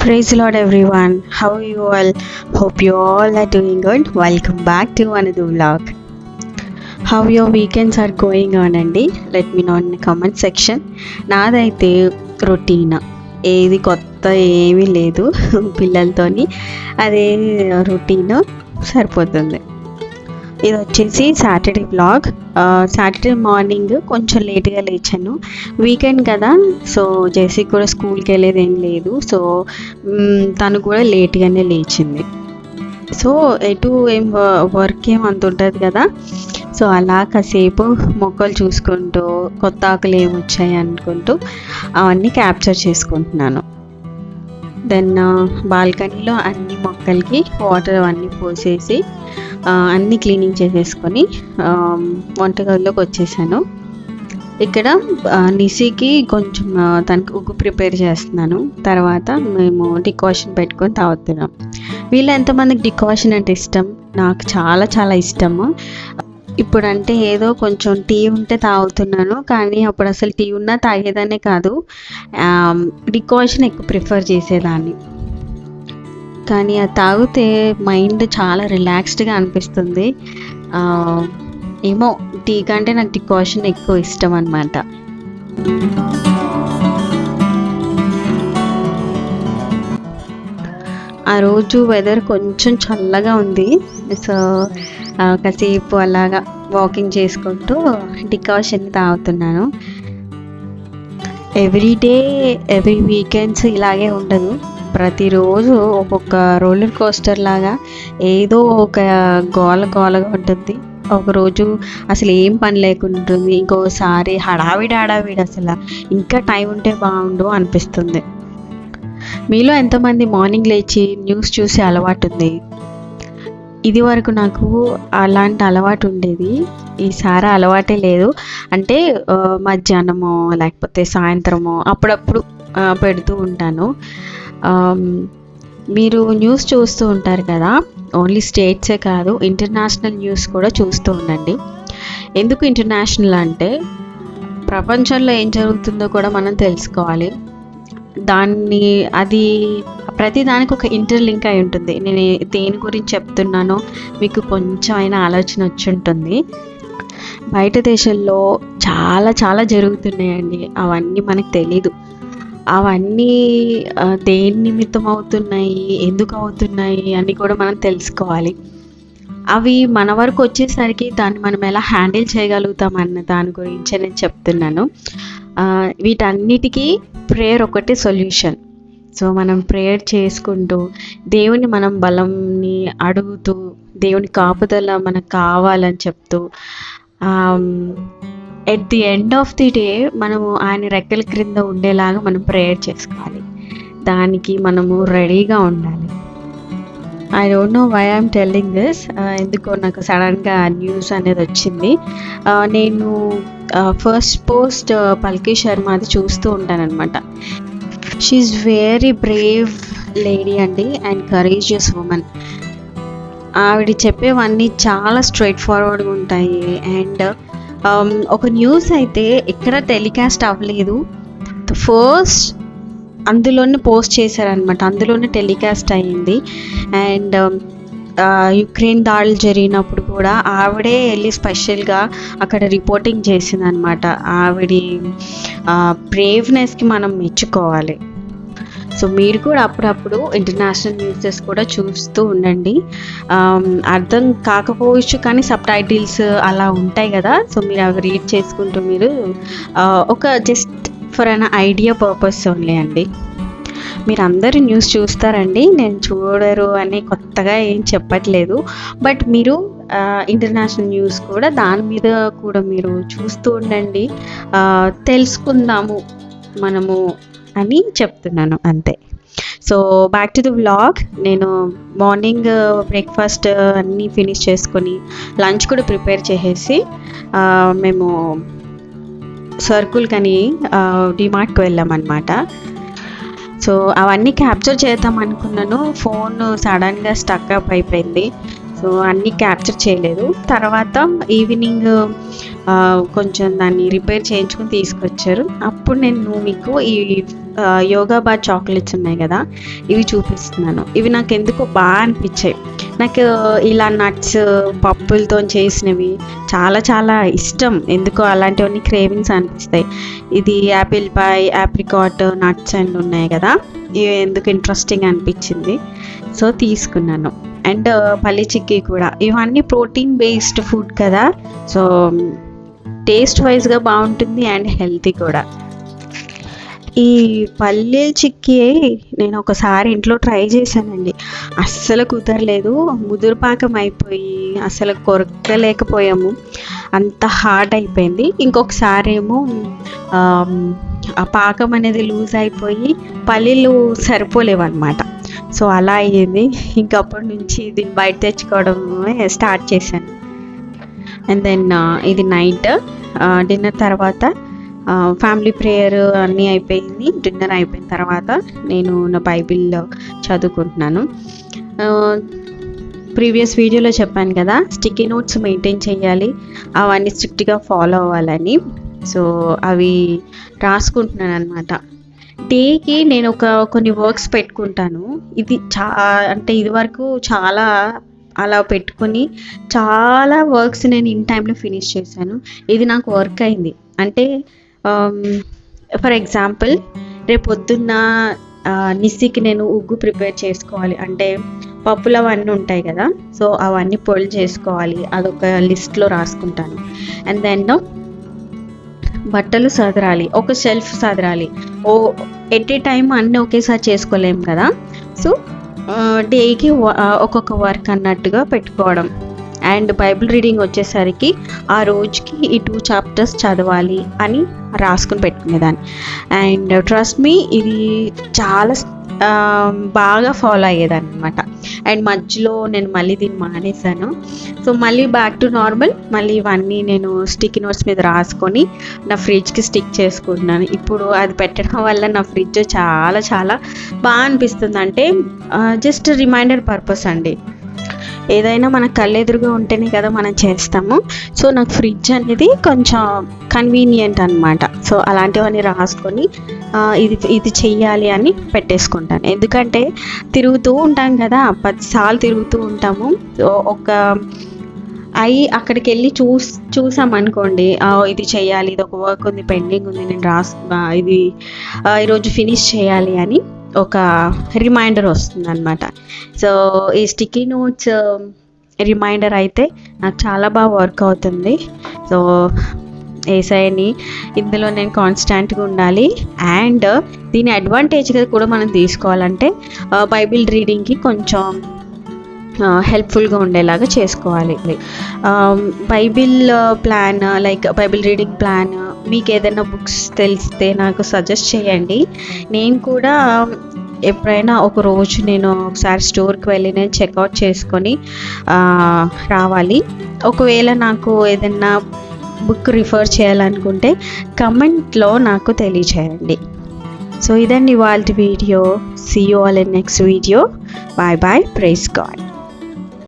Praise the Lord, everyone. How are you all? Hope you all are doing good. Welcome back to another vlog. How your weekends are going on అండి? Let me know in the comment section. నాదైతే routine, ఏది కొత్త ఏమీ లేదు. పిల్లలతోని అదే routine సరిపోతుంది. ఇది వచ్చేసి సాటర్డే వ్లాగ్. సాటర్డే మార్నింగ్ కొంచెం లేట్గా లేచాను, వీకెండ్ కదా. సో జెస్సీ కూడా స్కూల్కి వెళ్ళేది ఏం లేదు, సో తను కూడా లేట్గానే లేచింది. సో ఎటు ఏం వర్క్ ఏం అంత ఉంటుంది కదా. సో అలా కాసేపు మొక్కలు చూసుకుంటూ కొత్త ఆకులు ఏమొచ్చాయి అనుకుంటూ అవన్నీ క్యాప్చర్ చేసుకుంటున్నాను. దెన్ బాల్కనీలో అన్ని మొక్కలకి వాటర్ అవన్నీ పోసేసి అన్నీ క్లీనింగ్ చేసేసుకొని వంటగదిలోకి వచ్చేసాను. ఇక్కడ నిసికి కొంచెం తనకి ఉగ్గు ప్రిపేర్ చేస్తున్నాను. తర్వాత మేము డికాషన్ పెట్టుకొని తాగుతున్నాం. వీళ్ళు ఎంతమందికి డికాషన్ అంటే ఇష్టం? నాకు చాలా చాలా ఇష్టము. ఇప్పుడు అంటే ఏదో కొంచెం టీ ఉంటే తాగుతున్నాను, కానీ అప్పుడు అసలు టీ ఉన్నా తాగేదాన్నే కాదు, డికాషన్ ఎక్కువ ప్రిఫర్ చేసేదాన్ని. కానీ అది తాగితే మైండ్ చాలా రిలాక్స్డ్గా అనిపిస్తుంది. ఏమో టీ కంటే నాకు డికాషన్ ఎక్కువ ఇష్టం అన్నమాట. ఆ రోజు వెదర్ కొంచెం చల్లగా ఉంది. సో కాసేపు అలాగా వాకింగ్ చేసుకుంటూ డికాషన్ తాగుతున్నాను. ఎవ్రీడే ఎవ్రీ వీకెండ్స్ ఇలాగే ఉండదు. ప్రతిరోజు ఒక్కొక్క రోలర్ కోస్టర్ లాగా ఏదో ఒక గోలగా ఉంటుంది. ఒకరోజు అసలు ఏం పని లేకుండా ఉంటుంది, ఇంకోసారి హడావిడి అసలు ఇంకా టైం ఉంటే బాగుండు అనిపిస్తుంది. మీలో ఎంతమంది మార్నింగ్ లేచి న్యూస్ చూసే అలవాటు ఉంది? ఇది వరకు నాకు అలాంటి అలవాటు ఉండేది, ఈసారి అలవాటే లేదు. అంటే మధ్యాహ్నమో లేకపోతే సాయంత్రమో అప్పుడప్పుడు పెడుతూ ఉంటాను. మీరు న్యూస్ చూస్తూ ఉంటారు కదా, ఓన్లీ స్టేట్సే కాదు ఇంటర్నేషనల్ న్యూస్ కూడా చూస్తూ ఉండండి. ఎందుకు ఇంటర్నేషనల్ అంటే ప్రపంచంలో ఏం జరుగుతుందో కూడా మనం తెలుసుకోవాలి. అది ప్రతి దానికి ఒక ఇంటర్లింక్ అయి ఉంటుంది. నేను దేని గురించి చెప్తున్నానో మీకు కొంచెం అయినా ఆలోచన వచ్చి ఉంటుంది. బయట దేశంలో చాలా చాలా జరుగుతున్నాయండి, అవన్నీ మనకు తెలీదు. అవన్నీ దేని నిమిత్తం అవుతున్నాయి, ఎందుకు అవుతున్నాయి అని కూడా మనం తెలుసుకోవాలి. అవి మన వరకు వచ్చేసరికి దాన్ని మనం ఎలా హ్యాండిల్ చేయగలుగుతాం అన్న దాని గురించి నేను చెప్తున్నాను. వీటన్నిటికీ ప్రేయర్ ఒకటి సొల్యూషన్. సో మనం ప్రేయర్ చేసుకుంటూ దేవుని మనం బలంని అడుగుతూ దేవుని కాపుదల మనకు కావాలని చెప్తూ at the end of the day మనము ఆయన రెక్కల క్రింద ఉండేలాగా మనం ప్రేయర్ చేసుకోవాలి. దానికి మనము రెడీగా ఉండాలి. I don't know why I'm telling this. ఎందుకో నాకు సడన్గా న్యూస్ అనేది వచ్చింది. నేను ఫస్ట్ పోస్ట్ పల్కీ శర్మ అది చూస్తూ ఉంటానన్నమాట. షీఈస్ వెరీ బ్రేవ్ లేడీ అండి అండ్ కరేజియస్ ఉమెన్. ఆవిడ చెప్పేవన్నీ చాలా స్ట్రైట్ ఫార్వర్డ్గా ఉంటాయి. అండ్ ఒక న్యూస్ అయితే ఎక్కడ టెలికాస్ట్ అవ్వలేదు, ఫస్ట్ అందులోనే పోస్ట్ చేశారనమాట, అందులోనే టెలికాస్ట్ అయ్యింది. అండ్ యుక్రెయిన్ దాడులు జరిగినప్పుడు కూడా ఆవిడే వెళ్ళి స్పెషల్గా అక్కడ రిపోర్టింగ్ చేసిందనమాట. ఆవిడ బ్రేవ్నెస్కి మనం మెచ్చుకోవాలి. సో మీరు కూడా అప్పుడప్పుడు ఇంటర్నేషనల్ న్యూసెస్ కూడా చూస్తూ ఉండండి. అర్థం కాకపోవచ్చు కానీ సబ్ టైటిల్స్ అలా ఉంటాయి కదా, సో మీరు అవి రీడ్ చేసుకుంటూ మీరు ఒక just for an idea purpose only అండి. మీరు అందరూ న్యూస్ చూస్తారండి, నేను చూడరు అని కొత్తగా ఏం చెప్పట్లేదు. బట్ మీరు ఇంటర్నేషనల్ న్యూస్ కూడా దాని మీద కూడా మీరు చూస్తూ ఉండండి, తెలుసుకుందాము మనము అని చెప్తున్నాను అంతే. So back to the vlog. నేను మార్నింగ్ బ్రేక్ఫాస్ట్ అన్నీ ఫినిష్ చేసుకొని లంచ్ కూడా ప్రిపేర్ చేసేసి మేము సర్కిల్కని డిమార్ట్కి వెళ్ళామన్నమాట. సో అవన్నీ క్యాప్చర్ చేద్దాం అనుకున్నాను, ఫోన్ సడన్గా స్టక్ అప్ అయిపోయింది. సో అన్నీ క్యాప్చర్ చేయలేదు. తర్వాత ఈవినింగ్ కొంచెం దాన్ని రిపేర్ చేయించుకొని తీసుకొచ్చారు. అప్పుడు నేను మీకు ఈ యోగా బార్ చాక్లెట్స్ ఉన్నాయి కదా, ఇవి చూపిస్తున్నాను. ఇవి నాకు ఎందుకో బాగా అనిపించాయి. నాకు ఇలా నట్స్ పప్పులతో చేసినవి చాలా చాలా ఇష్టం. ఎందుకో అలాంటివన్నీ క్రేవింగ్స్ అనిపిస్తాయి. ఇది Apple pi, apricot, nuts and ఉన్నాయి కదా, ఇవి ఎందుకు ఇంట్రెస్టింగ్ అనిపించింది, సో తీసుకున్నాను. అండ్ పల్లి చిక్కీ కూడా, ఇవన్నీ ప్రోటీన్ బేస్డ్ ఫుడ్ కదా, సో టేస్ట్ వైజ్గా బాగుంటుంది అండ్ హెల్తీ కూడా. ఈ పల్లీల చిక్కీ నేను ఒకసారి ఇంట్లో ట్రై చేశానండి, అస్సలు కుదరలేదు. ముదురుపాకం అయిపోయి అసలు కొరకలేకపోయాము, అంత హార్డ్ అయిపోయింది. ఇంకొకసారి ఏమో ఆ పాకం అనేది లూజ్ అయిపోయి పల్లీలు సరిపోలేవు అనమాట. సో అలా అయ్యింది. ఇంకప్పటి నుంచి దీన్ని బయట తెచ్చుకోవడం స్టార్ట్ చేశాను. అండ్ దెన్ ఇది నైట్ డిన్నర్ తర్వాత ఫ్యామిలీ ప్రేయర్ అన్నీ అయిపోయింది. డిన్నర్ అయిపోయిన తర్వాత నేను నా బైబిల్ చదువుకుంటున్నాను. ప్రీవియస్ వీడియోలో చెప్పాను కదా, స్టిక్కీ నోట్స్ మెయింటైన్ చేయాలి, అవన్నీ స్ట్రిక్ట్గా ఫాలో అవ్వాలని. సో అవి రాసుకుంటున్నాను అనమాట. డేకి నేను కొన్ని వర్క్స్ పెట్టుకుంటాను. ఇది అంటే ఇదివరకు చాలా అలా పెట్టుకొని చాలా వర్క్స్ నేను ఇన్ టైంలో ఫినిష్ చేశాను. ఇది నాకు వర్క్ అయింది. అంటే ఫర్ ఎగ్జాంపుల్, రేపు పొద్దున్న నిస్సికి నేను ఉగ్గు ప్రిపేర్ చేసుకోవాలి అంటే పప్పులు అవన్నీ ఉంటాయి కదా, సో అవన్నీ పొడి చేసుకోవాలి, అదొక లిస్ట్లో రాసుకుంటాను. అండ్ దెన్ బట్టలు సదరాలి, ఒక షెల్ఫ్ సదరాలి. ఎట్ ఏ టైం అన్నీ ఒకేసారి చేసుకోలేము కదా, సో డేకి ఒక్కొక్క వర్క్ అన్నట్టుగా పెట్టుకోవడం. అండ్ బైబిల్ రీడింగ్ వచ్చేసరికి ఆ రోజుకి ఈ 2 చాప్టర్స్ చదవాలి అని రాసుకుని పెట్టుకునేదాన్ని. అండ్ ట్రస్ట్ మీ, ఇది చాలా బాగా ఫాలో అయ్యేదాన్ని అనమాట. అండ్ మధ్యలో నేను మళ్ళీ దీన్ని మానేశాను. సో మళ్ళీ బ్యాక్ టు నార్మల్. మళ్ళీ ఇవన్నీ నేను స్టిక్కీ నోట్స్ మీద రాసుకొని నా ఫ్రిడ్జ్కి స్టిక్ చేసుకుంటున్నాను. ఇప్పుడు అది పెట్టడం వల్ల నా ఫ్రిడ్జ్ చాలా చాలా బాగా అనిపిస్తుంది. అంటే జస్ట్ రిమైండర్ పర్పస్ అండి. ఏదైనా మన కళ్ళెదురుగా ఉంటేనే కదా మనం చేస్తాము. సో నాకు ఫ్రిడ్జ్ అనేది కొంచెం కన్వీనియంట్ అనమాట. సో అలాంటివన్నీ రాసుకొని ఇది చెయ్యాలి అని పెట్టేసుకుంటాను. ఎందుకంటే తిరుగుతూ ఉంటాం కదా, 10 సార్లు తిరుగుతూ ఉంటాము. అక్కడికి వెళ్ళి చూసామనుకోండి, ఇది చేయాలి, ఇది ఒక వర్క్ ఉంది, పెండింగ్ ఉంది, నేను ఇది ఈరోజు ఫినిష్ చేయాలి అని ఒక రిమైండర్ వస్తుంది అనమాట. సో ఈ స్టిక్కీ నోట్స్ రిమైండర్ అయితే నాకు చాలా బాగా వర్క్ అవుతుంది. సో ఏసైని ఇందులో నేను కాన్స్టాంట్గా ఉండాలి. అండ్ దీని అడ్వాంటేజ్గా కూడా మనం తీసుకోవాలంటే బైబిల్ రీడింగ్కి కొంచెం హెల్ప్ఫుల్గా ఉండేలాగా చేసుకోవాలి. Bible plan, like Bible reading plan, మీకు ఏదైనా బుక్స్ తెలిస్తే నాకు సజెస్ట్ చేయండి. నేను కూడా ఎప్పుడైనా ఒక రోజు నేను ఒకసారి స్టోర్కి వెళ్ళి నేను చెక్అవుట్ చేసుకొని రావాలి. ఒకవేళ నాకు ఏదైనా బుక్ రిఫర్ చేయాలనుకుంటే కమెంట్లో నాకు తెలియచేయండి. సో ఇదండి ఇవాల్టి వీడియో. See you all in next video. Bye bye. Praise God.